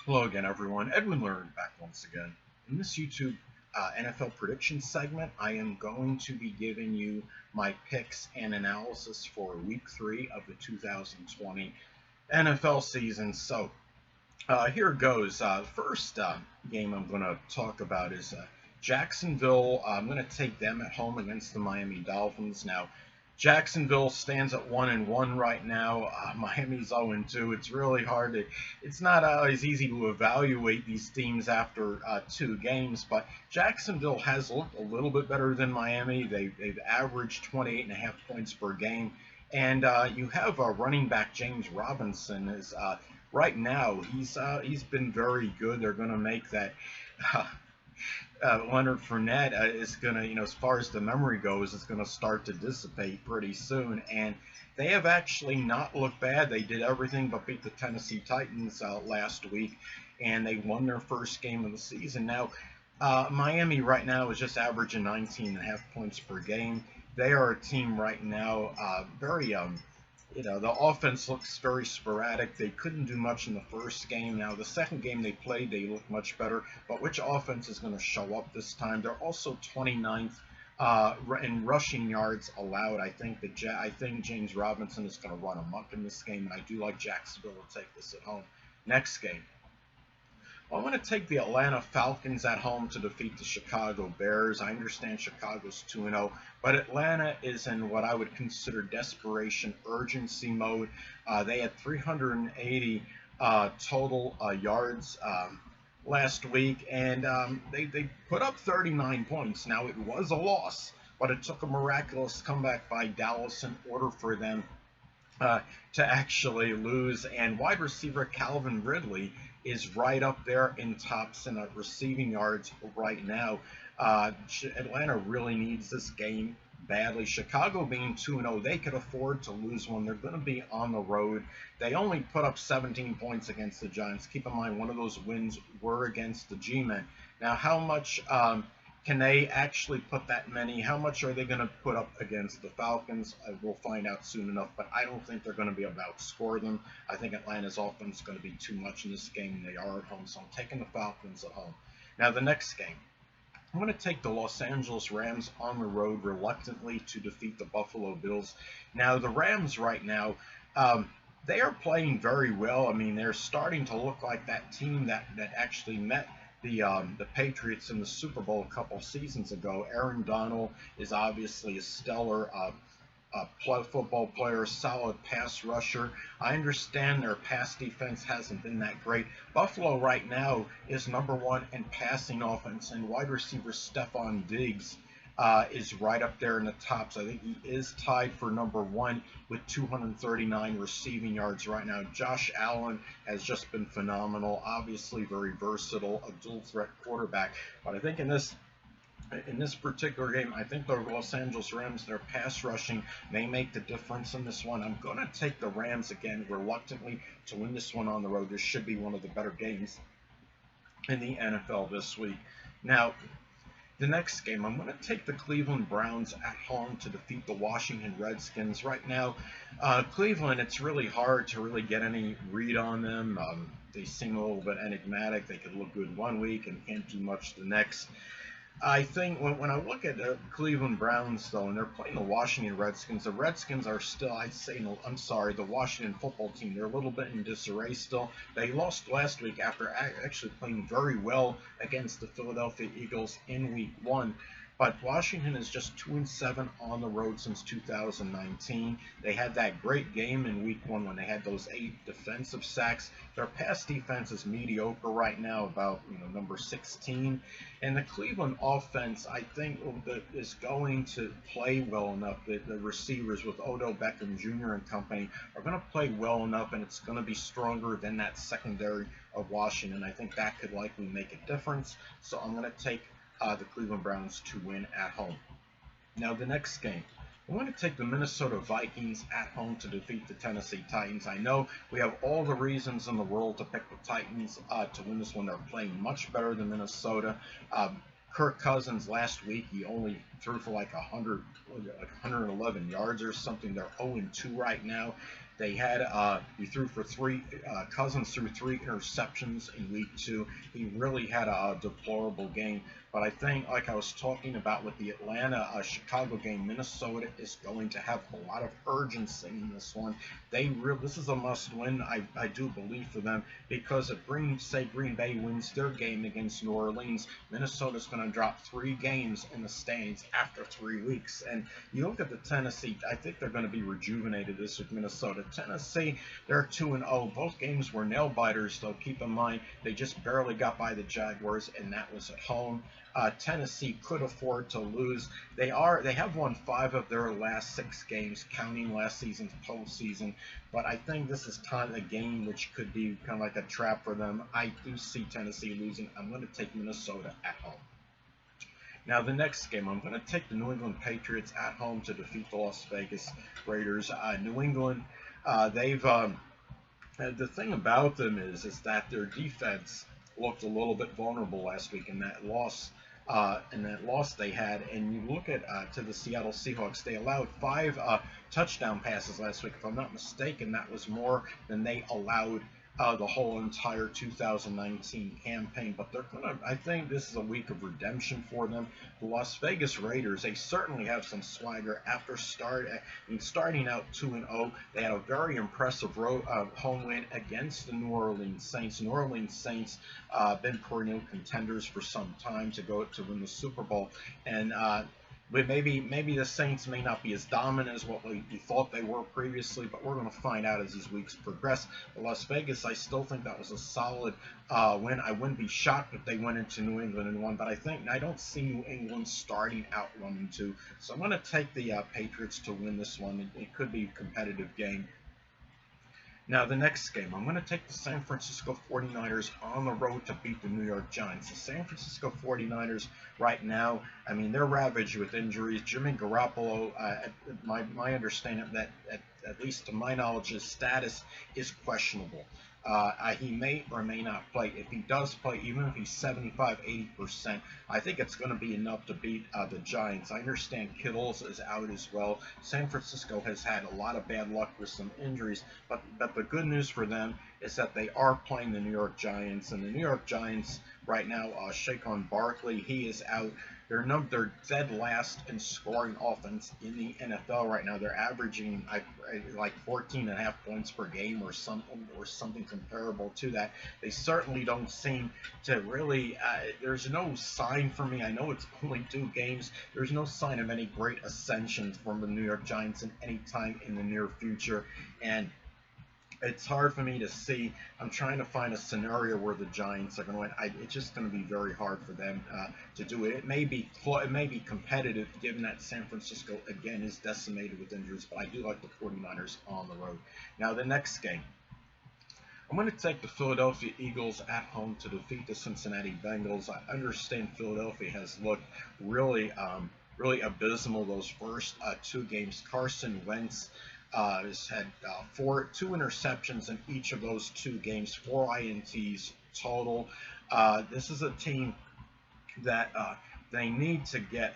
Hello again, everyone. Edwin Learnard back once again. In this YouTube NFL prediction segment, I am going to be giving you my picks and analysis for Week 3 of the 2020 NFL season. So here it goes. First game I'm going to talk about is Jacksonville. I'm going to take them at home against the Miami Dolphins. Now, Jacksonville stands at 1-1 right now. Miami's 0-2. It's really hard to. It's not always easy to evaluate these teams after 2 games, but Jacksonville has looked a little bit better than Miami. They've averaged 28.5 points per game, and you have running back James Robinson is. Right now, he's been very good. They're going to make that. Leonard Fournette is going to, as far as the memory goes, it's going to start to dissipate pretty soon. And they have actually not looked bad. They did everything but beat the Tennessee Titans last week, and they won their first game of the season. Now, Miami right now is just averaging 19.5 points per game. They are a team right now very the offense looks very sporadic. They couldn't do much in the first game. Now, the second game they played, they looked much better. But which offense is going to show up this time? They're also 29th in rushing yards allowed. I think James Robinson is going to run amok in this game, and I do like Jacksonville to take this at home. Next game. Well, I'm going to take the Atlanta Falcons at home to defeat the Chicago Bears. I understand Chicago's 2-0, but Atlanta is in what I would consider desperation urgency mode. They had 380 total yards last week, and they put up 39 points. Now, it was a loss, but it took a miraculous comeback by Dallas in order for them to actually lose. And wide receiver Calvin Ridley is right up there in tops in receiving yards right now. Atlanta really needs this game badly. Chicago being 2-0, they could afford to lose one. They're going to be on the road. They only put up 17 points against the Giants. Keep in mind, one of those wins were against the G-Men. Now, how much can they actually put that many? How much are they going to put up against the Falcons? We'll find out soon enough, but I don't think they're going to be able to outscore them. I think Atlanta's offense is going to be too much in this game. They are at home, so I'm taking the Falcons at home. Now, the next game. I'm going to take the Los Angeles Rams on the road reluctantly to defeat the Buffalo Bills. Now, the Rams right now, they are playing very well. I mean, they're starting to look like that team that actually met the Patriots in the Super Bowl a couple seasons ago. Aaron Donald is obviously a stellar football player, solid pass rusher. I understand their pass defense hasn't been that great. Buffalo right now is #1 in passing offense, and wide receiver Stephon Diggs is right up there in the tops. I think he is tied for #1 with 239 receiving yards right now. Josh Allen has just been phenomenal. Obviously very versatile, a dual threat quarterback. But I think in this particular game, I think the Los Angeles Rams, their pass rushing may make the difference in this one. I'm going to take the Rams again reluctantly to win this one on the road. This should be one of the better games in the NFL this week. Now, the next game, I'm going to take the Cleveland Browns at home to defeat the Washington Redskins. Right now, Cleveland, it's really hard to really get any read on them. They seem a little bit enigmatic. They could look good one week and can't do much the next. I think when I look at the Cleveland Browns, though, and they're playing the Washington Redskins, the Redskins are still, the Washington football team, they're a little bit in disarray still. They lost last week after actually playing very well against the Philadelphia Eagles in Week 1. But Washington is just 2-7 on the road since 2019. They had that great game in Week 1 when they had those 8 defensive sacks. Their pass defense is mediocre right now, about number 16. And the Cleveland offense, I think, is going to play well enough. The receivers with Odell Beckham Jr. and company are going to play well enough, and it's going to be stronger than that secondary of Washington. I think that could likely make a difference. So I'm going to take the Cleveland Browns to win at home. Now, the next game. I want to take the Minnesota Vikings at home to defeat the Tennessee Titans. I know we have all the reasons in the world to pick the Titans to win this one. They're playing much better than Minnesota. Kirk Cousins last week, he only threw for like 111 yards or something. They're 0-2 right now. He threw for three. Cousins threw three interceptions in week 2. He really had a deplorable game. But I think, like I was talking about with the Atlanta Chicago game, Minnesota is going to have a lot of urgency in this one. This is a must-win, I do believe, for them, because if Green Bay wins their game against New Orleans, Minnesota's going to drop 3 games in the standings after 3 weeks. And you look at the Tennessee, I think they're going to be rejuvenated this with Minnesota. Tennessee, they're 2-0. Both games were nail biters, though. Keep in mind they just barely got by the Jaguars, and that was at home. Tennessee could afford to lose. They have won 5 of their last 6 games, counting last season's postseason. But I think this is kind of a game which could be kind of like a trap for them. I do see Tennessee losing. I'm going to take Minnesota at home. Now, the next game, I'm going to take the New England Patriots at home to defeat the Las Vegas Raiders. New England, the thing about them is that their defense looked a little bit vulnerable last week in that loss. They had, and you look at to the Seattle Seahawks, they allowed 5 touchdown passes last week. If I'm not mistaken, that was more than they allowed the whole entire 2019 campaign. But I think this is a week of redemption for them. The Las Vegas Raiders, they certainly have some swagger after starting out 2-0. They had a very impressive home win against the New Orleans Saints. New Orleans Saints been perennial contenders for some time to win the Super Bowl, and but maybe the Saints may not be as dominant as what we thought they were previously, but we're going to find out as these weeks progress. But Las Vegas, I still think that was a solid win. I wouldn't be shocked if they went into New England and won, but I don't see New England starting out 1-2. So I'm going to take the Patriots to win this one. It could be a competitive game. Now, the next game, I'm going to take the San Francisco 49ers on the road to beat the New York Giants. The San Francisco 49ers right now, I mean, they're ravaged with injuries. Jimmy Garoppolo, my understanding that, at least to my knowledge, his status is questionable. He may or may not play. If he does play, even if he's 75-80%, I think it's going to be enough to beat the Giants. I understand Kittle's is out as well. San Francisco has had a lot of bad luck with some injuries, but the good news for them is that they are playing the New York Giants, and the New York Giants right now, Saquon Barkley, he is out. They're dead last in scoring offense in the NFL right now. They're averaging like 14.5 points per game or something comparable to that. They certainly don't seem to really. There's no sign for me. I know it's only 2 games. There's no sign of any great ascension from the New York Giants in any time in the near future, and it's hard for me to see. I'm trying to find a scenario where the Giants are going to win. It's just going to be very hard for them to do it. It may be competitive, given that San Francisco, again, is decimated with injuries, but I do like the 49ers on the road. Now, the next game, I'm going to take the Philadelphia Eagles at home to defeat the Cincinnati Bengals. I understand Philadelphia has looked really abysmal those first 2 games. Carson Wentz has had 2 interceptions in each of those 2 games, 4 INTs total. This is a team that they need to get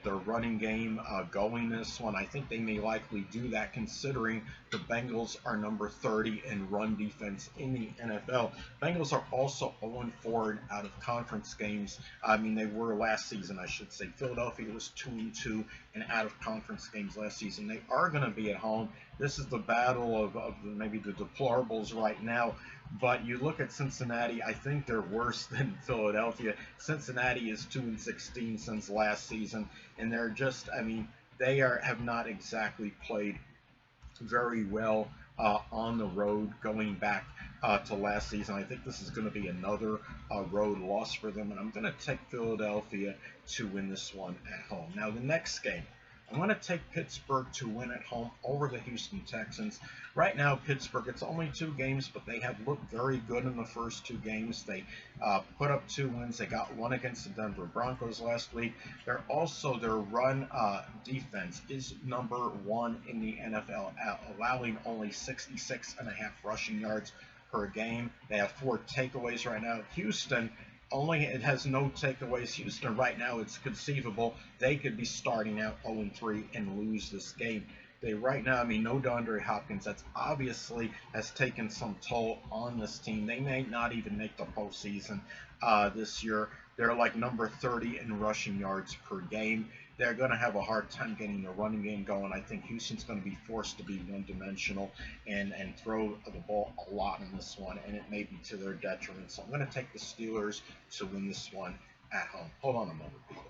their running game going this one. I think they may likely do that, considering the Bengals are number 30 in run defense in the NFL. Bengals are also 0-4 in out-of-conference games. I mean, they were last season, I should say. Philadelphia was 2-2 in out-of-conference games last season. They are going to be at home. This is the battle of maybe the deplorables right now. But you look at Cincinnati, I think they're worse than Philadelphia. Cincinnati is 2-16 since last season, and they're just, I mean, they have not exactly played very well on the road going back to last season. I think this is going to be another road loss for them, and I'm going to take Philadelphia to win this one at home. Now, the next game, I'm going to take Pittsburgh to win at home over the Houston Texans. Right now, Pittsburgh, it's only 2 games, but they have looked very good in the first 2 games. They put up 2 wins. They got 1 against the Denver Broncos last week. Their run defense is number 1 in the NFL, allowing only 66.5 rushing yards per game. They have 4 takeaways right now. Houston, it has no takeaways. Houston right now, it's conceivable they could be starting out 0-3 and lose this game. They right now, I mean, no DeAndre Hopkins. That's obviously has taken some toll on this team. They may not even make the postseason this year. They're like number 30 in rushing yards per game. They're going to have a hard time getting the running game going. I think Houston's going to be forced to be one-dimensional and throw the ball a lot in this one, and it may be to their detriment. So I'm going to take the Steelers to win this one at home. Hold on a moment, people.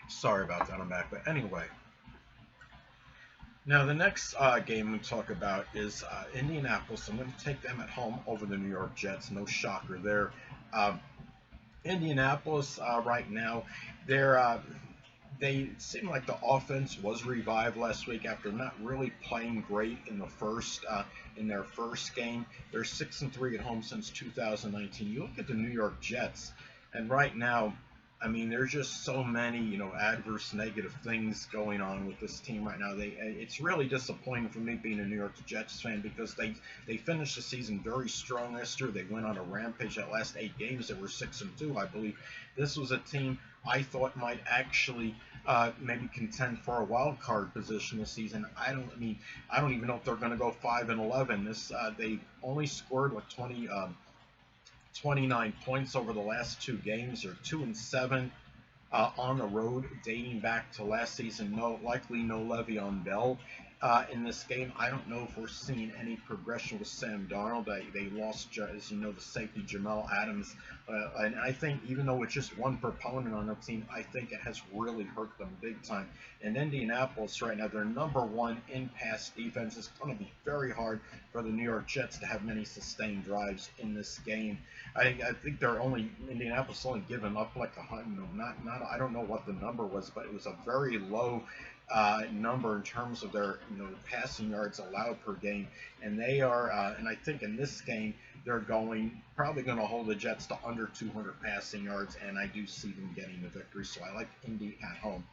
Sorry about that, I'm back. But anyway, now the next game we talk about is Indianapolis. I'm going to take them at home over the New York Jets. No shocker there. Um, Indianapolis right now, they seem like the offense was revived last week after not really playing great in the first in their first game. They're 6-3 at home since 2019. You look at the New York Jets, and right now, I mean, there's just so many, adverse negative things going on with this team right now. It's really disappointing for me being a New York Jets fan because they finished the season very strong last year. They went on a rampage that last 8 games. They were 6-2, I believe. This was a team I thought might actually maybe contend for a wild card position this season. I don't even know if they're going to go 5-11. They only scored like 29 points over the last 2 games. They're 2-7 on the road, dating back to last season. Likely no Le'Veon Bell in this game. I don't know if we're seeing any progression with Sam Darnold. They lost, as you know, the safety Jamal Adams, and I think even though it's just one proponent on the team, I think it has really hurt them big time. In Indianapolis right now, they're number 1 in pass defense. It's going to be very hard for the New York Jets to have many sustained drives in this game. I think Indianapolis only given up like I don't know what the number was, but it was a very low number in terms of their passing yards allowed per game, and they are and I think in this game they're probably going to hold the Jets to under 200 passing yards, and I do see them getting the victory. So I like Indy at home.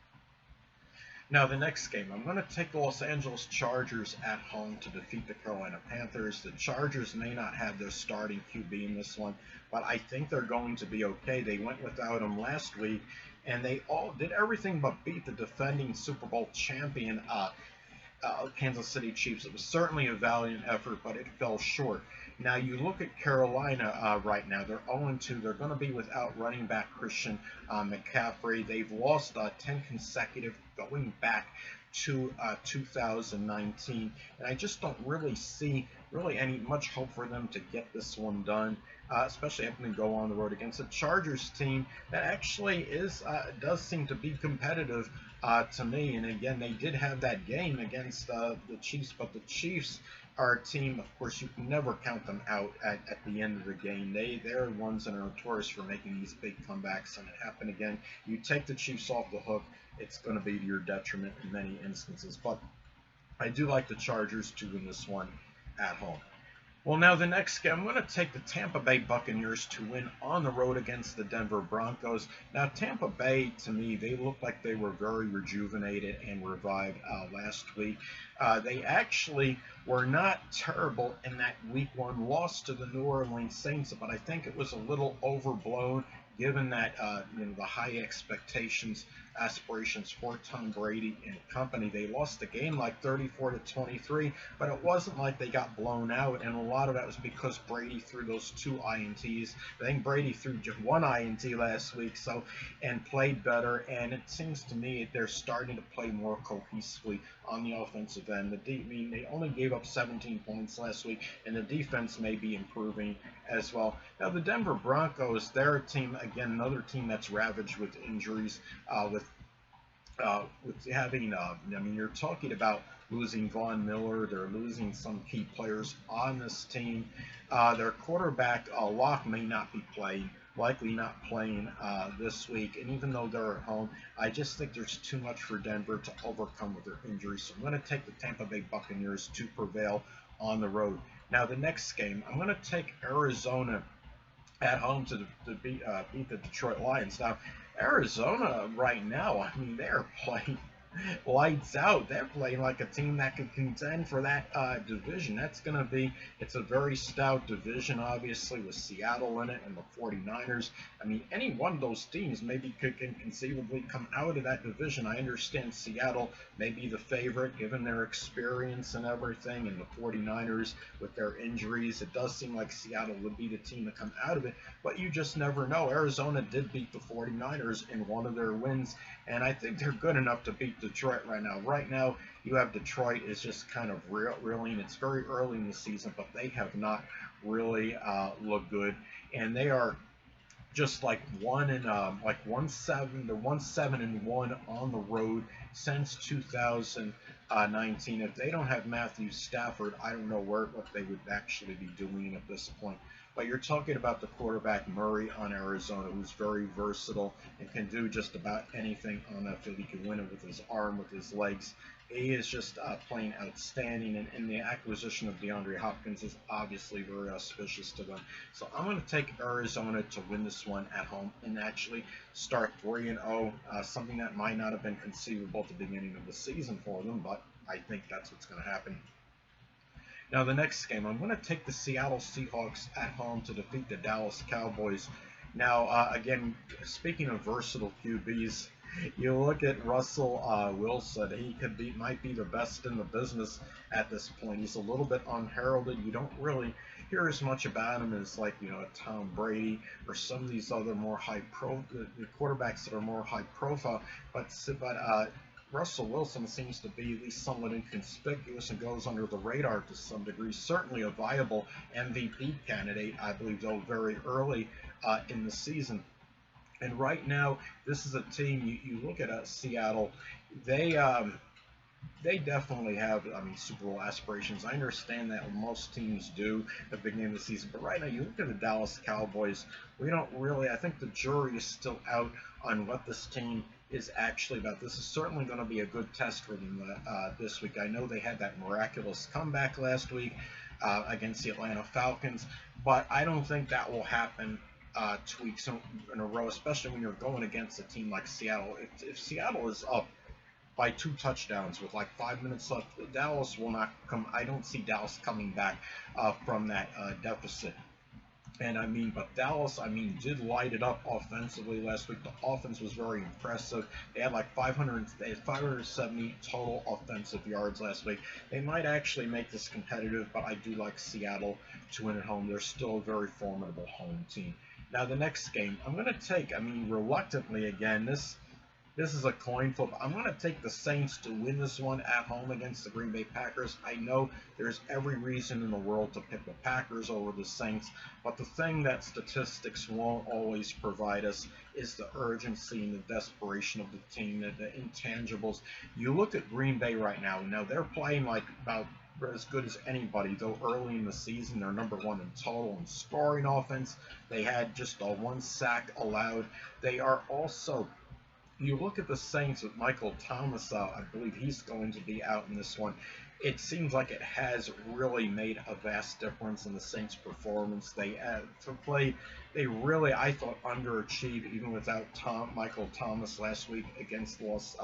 Now, the next game, I'm going to take the Los Angeles Chargers at home to defeat the Carolina Panthers. The Chargers may not have their starting QB in this one, but I think they're going to be okay. They went without him last week, and they all did everything but beat the defending Super Bowl champion Kansas City Chiefs. It was certainly a valiant effort, but it fell short. Now, you look at Carolina right now. They're 0-2. They're going to be without running back Christian McCaffrey. They've lost 10 consecutive going back to 2019. And I just don't really see any much hope for them to get this one done, especially having to go on the road against a Chargers team that actually does seem to be competitive to me. And again, they did have that game against the Chiefs, but the Chiefs are a team, of course, you can never count them out at the end of the game. They're ones that are notorious for making these big comebacks, and it happened again. You take the Chiefs off the hook, it's going to be to your detriment in many instances. But I do like the Chargers to win this one at home. Well, now the next game, I'm going to take the Tampa Bay Buccaneers to win on the road against the Denver Broncos. Now, Tampa Bay, to me, they looked like they were very rejuvenated and revived last week. They actually were not terrible in that Week 1 loss to the New Orleans Saints, but I think it was a little overblown given that the high aspirations for Tom Brady and company. They lost the game like 34-23, but it wasn't like they got blown out, and a lot of that was because Brady threw those 2 INTs. I think Brady threw just 1 INT last week, and played better, and it seems to me they're starting to play more cohesively on the offensive end. They only gave up 17 points last week, and the defense may be improving as well. Now, the Denver Broncos, they're a team, again, another team that's ravaged with injuries, with having, you're talking about losing Von Miller. They're losing some key players on this team. Their quarterback, Locke, may not be playing, likely not playing this week. And even though they're at home, I just think there's too much for Denver to overcome with their injuries. So I'm going to take the Tampa Bay Buccaneers to prevail on the road. Now, the next game, I'm going to take Arizona at home to beat the Detroit Lions. Now, Arizona right now, they are playing lights out. They're playing like a team that could contend for that division. It's a very stout division, obviously, with Seattle in it and the 49ers. I mean, any one of those teams maybe can conceivably come out of that division. I understand Seattle may be the favorite given their experience and everything, and the 49ers with their injuries. It does seem like Seattle would be the team to come out of it, but you just never know. Arizona did beat the 49ers in one of their wins, and I think they're good enough to beat Detroit right now. Right now, you have Detroit is just kind of reeling. It's very early in the season, but they have not really looked good, and they are just like 1-7. They're 1-7-1 on the road since 2019. If they don't have Matthew Stafford, I don't know what they would actually be doing at this point. But you're talking about the quarterback Murray on Arizona, who's very versatile and can do just about anything on that field. He can win it with his arm, with his legs. He is just playing outstanding, and the acquisition of DeAndre Hopkins is obviously very auspicious to them. So I'm going to take Arizona to win this one at home and actually start 3-0, something that might not have been conceivable at the beginning of the season for them, but I think that's what's going to happen. Now, the next game, I'm going to take the Seattle Seahawks at home to defeat the Dallas Cowboys. Now, again, speaking of versatile QBs, you look at Russell Wilson. Might be the best in the business at this point. He's a little bit unheralded. You don't really hear as much about him as Tom Brady or some of these other more the quarterbacks that are more high profile. But Russell Wilson seems to be at least somewhat inconspicuous and goes under the radar to some degree. Certainly a viable MVP candidate, I believe, though very early in the season. And right now, this is a team. You look at Seattle. They definitely have, Super Bowl aspirations. I understand that most teams do at the beginning of the season. But right now, you look at the Dallas Cowboys. We don't really. I think the jury is still out on what this team is actually about. This is certainly going to be a good test for them this week. I know they had that miraculous comeback last week against the Atlanta Falcons, but I don't think that will happen 2 weeks in a row, especially when you're going against a team like Seattle. If Seattle is up by 2 touchdowns with like 5 minutes left, Dallas will not come. I don't see Dallas coming back from that deficit. But Dallas, did light it up offensively last week. The offense was very impressive. They had 570 total offensive yards last week. They might actually make this competitive, but I do like Seattle to win at home. They're still a very formidable home team. Now, the next game, I'm going to take, reluctantly again, this is a coin flip. I'm going to take the Saints to win this one at home against the Green Bay Packers. I know there's every reason in the world to pick the Packers over the Saints, but the thing that statistics won't always provide us is the urgency and the desperation of the team, the intangibles. You look at Green Bay right now. Now, they're playing like about as good as anybody, though early in the season they're number 1 in total in scoring offense. They had just a 1 sack allowed. They are also, you look at the Saints with Michael Thomas out, I believe he's going to be out in this one. It seems like it has really made a vast difference in the Saints' performance. They really, I thought, underachieved even without Michael Thomas last week against the Las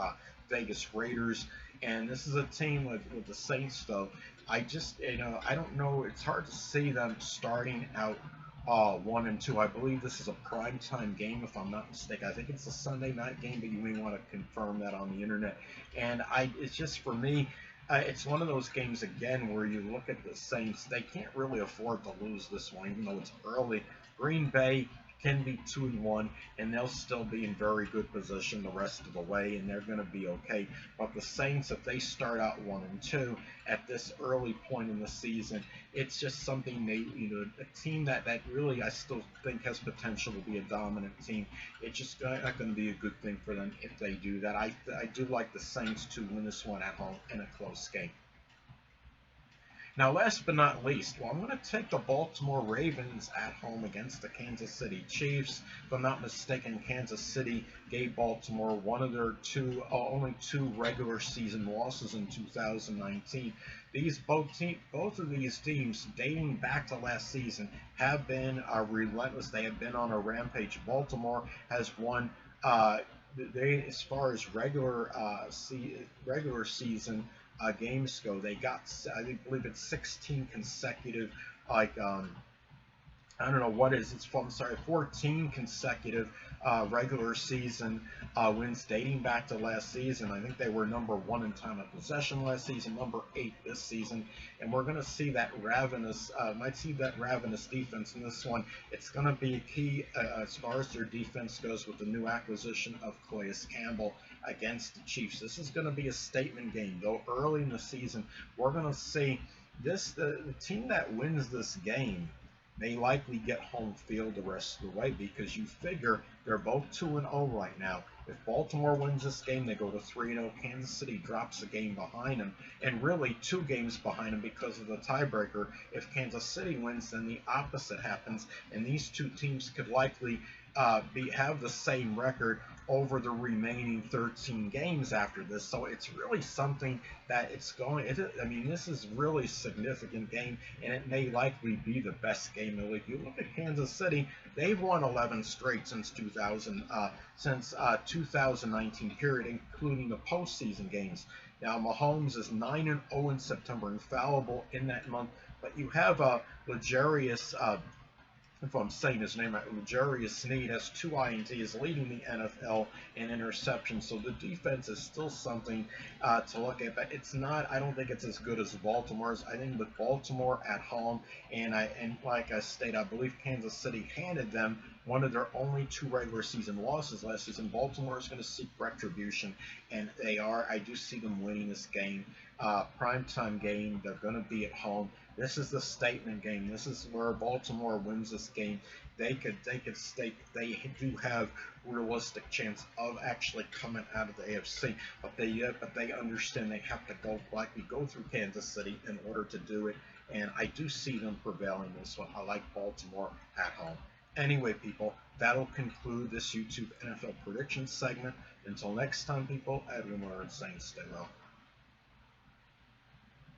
Vegas Raiders. And this is a team with the Saints, though. I don't know. It's hard to see them starting out 1-2. I believe this is a primetime game, if I'm not mistaken. I think it's a Sunday night game, but you may want to confirm that on the internet. And it's just, for me, it's one of those games, again, where you look at the Saints. They can't really afford to lose this one, even though it's early. Green Bay can be 2-1, and they'll still be in very good position the rest of the way, and they're going to be okay. But the Saints, if they start out 1-2 at this early point in the season, it's just something a team that really I still think has potential to be a dominant team. It's just not going to be a good thing for them if they do that. I do like the Saints to win this one at home in a close game. Now, last but not least, I'm going to take the Baltimore Ravens at home against the Kansas City Chiefs. If I'm not mistaken, Kansas City gave Baltimore one of their only 2 regular season losses in 2019. Both of these teams, dating back to last season, have been relentless. They have been on a rampage. Baltimore has won they, as far as regular season games go, they got, I believe it's 16 consecutive, like I don't know what is it's from. Sorry, 14 consecutive regular season wins dating back to last season. I think they were number one in time of possession last season, number 8 this season, and we're going to see that might see that ravenous defense in this one. It's going to be key as far as their defense goes with the new acquisition of Calais Campbell against the Chiefs. This is going to be a statement game, though. Early in the season, we're going to see the team that wins this game may likely get home field the rest of the way, because you figure they're both 2-0 right now. If Baltimore wins this game, they go to 3-0. Kansas City drops a game behind them, and really 2 games behind them because of the tiebreaker. If Kansas City wins, then the opposite happens, and these two teams could likely have the same record over the remaining 13 games after this. So it's really something that I mean, this is really a significant game, and it may likely be the best game in the league. You look at Kansas City; they've won 11 straight since 2019 period, including the postseason games. Now Mahomes is 9-0 in September, infallible in that month. But you have Legarius if I'm saying his name right, Jarius Sneed has 2 INTs, leading the NFL in interceptions. So the defense is still something to look at, but it's not. I don't think it's as good as Baltimore's. I think with Baltimore at home, and like I stated, I believe Kansas City handed them one of their only 2 regular season losses last season. Baltimore is going to seek retribution, and they are. I do see them winning this game. Primetime game. They're going to be at home. This is the statement game. This is where Baltimore wins this game. They do have realistic chance of actually coming out of the AFC, but they understand they have to likely go through Kansas City in order to do it, and I do see them prevailing this one. I like Baltimore at home. Anyway, people, that'll conclude this YouTube NFL prediction segment. Until next time, people, Edwin Learnard saying stay well.